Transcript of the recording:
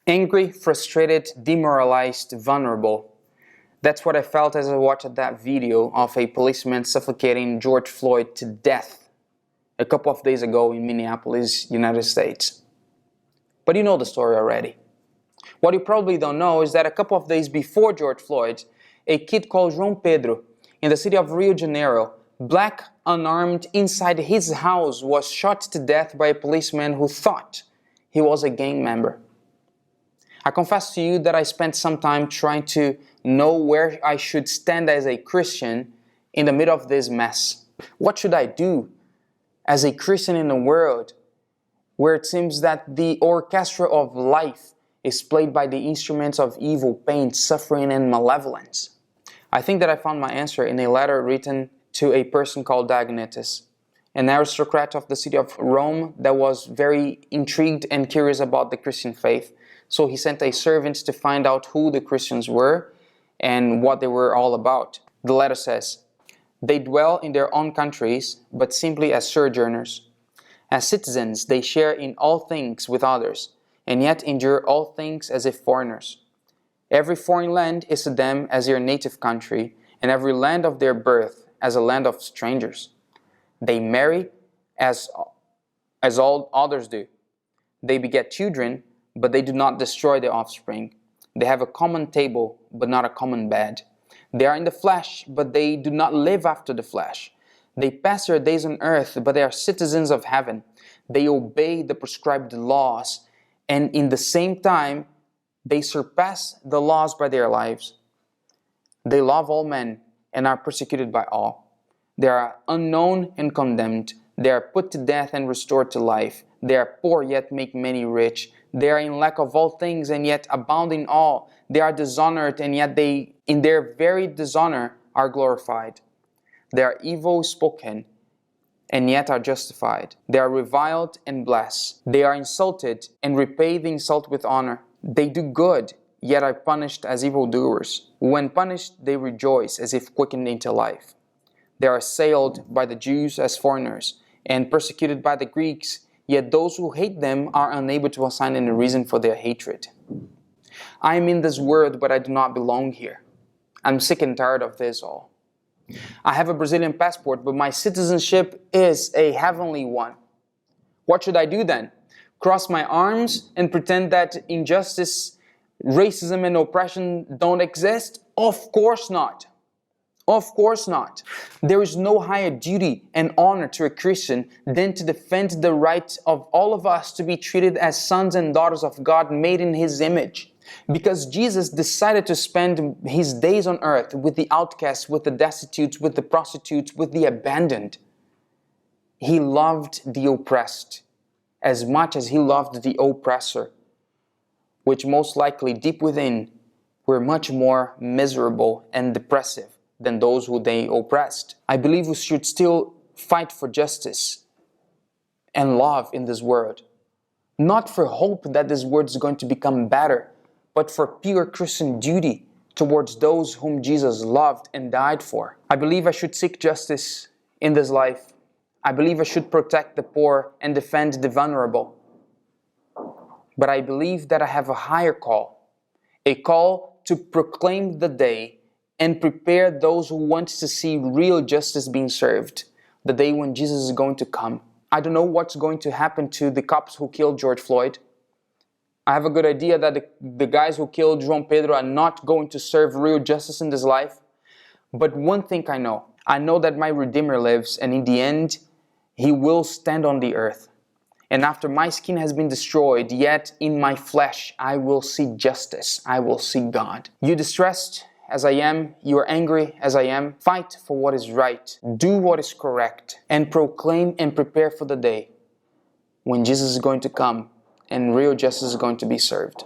Angry, frustrated, demoralized, vulnerable. That's what I felt as I watched that video of a policeman suffocating George Floyd to death a couple of days ago in Minneapolis, United States. But you know the story already. What you probably don't know is that a couple of days before George Floyd, a kid called João Pedro in the city of Rio de Janeiro, black, unarmed, inside his house, was shot to death by a policeman who thought he was a gang member. I confess to you that I spent some time trying to know where I should stand as a Christian in the middle of this mess. What should I do as a Christian in a world where it seems that the orchestra of life is played by the instruments of evil, pain, suffering, and malevolence? I think that I found my answer in a letter written to a person called Diognetus, an aristocrat of the city of Rome that was very intrigued and curious about the Christian faith. So he sent a servant to find out who the Christians were and what they were all about. The letter says, "They dwell in their own countries, but simply as sojourners. As citizens, they share in all things with others, and yet endure all things as if foreigners. Every foreign land is to them as their native country, and every land of their birth as a land of strangers. They marry as all others do. They beget children, but they do not destroy their offspring. They have a common table, but not a common bed. They are in the flesh, but they do not live after the flesh. They pass their days on earth, but they are citizens of heaven. They obey the prescribed laws, and in the same time, they surpass the laws by their lives. They love all men and are persecuted by all. They are unknown and condemned. They are put to death and restored to life. They are poor, yet make many rich. They are in lack of all things, and yet abound in all. They are dishonored, and yet they, in their very dishonor, are glorified. They are evil spoken, and yet are justified. They are reviled and blessed. They are insulted, and repay the insult with honor. They do good, yet are punished as evildoers. When punished, they rejoice, as if quickened into life. They are assailed by the Jews as foreigners, and persecuted by the Greeks, yet those who hate them are unable to assign any reason for their hatred. I am in this world, but I do not belong here. I'm sick and tired of this all. I have a Brazilian passport, but my citizenship is a heavenly one. What should I do then? Cross my arms and pretend that injustice, racism, and oppression don't exist? Of course not. Of course not. There is no higher duty and honor to a Christian than to defend the right of all of us to be treated as sons and daughters of God made in His image. Because Jesus decided to spend His days on earth with the outcasts, with the destitute, with the prostitutes, with the abandoned. He loved the oppressed as much as He loved the oppressor, which most likely deep within were much more miserable and depressive than those who they oppressed. I believe we should still fight for justice and love in this world. Not for hope that this world is going to become better, but for pure Christian duty towards those whom Jesus loved and died for. I believe I should seek justice in this life. I believe I should protect the poor and defend the vulnerable. But I believe that I have a higher call, a call to proclaim the day and prepare those who want to see real justice being served, the day when Jesus is going to come. I don't know what's going to happen to the cops who killed George Floyd. I have a good idea that the guys who killed João Pedro are not going to serve real justice in this life. But one thing I know that my Redeemer lives, and in the end, He will stand on the earth. And after my skin has been destroyed, yet in my flesh I will see justice. I will see God. You distressed as I am, you are angry as I am, fight for what is right, do what is correct, and proclaim and prepare for the day when Jesus is going to come and real justice is going to be served.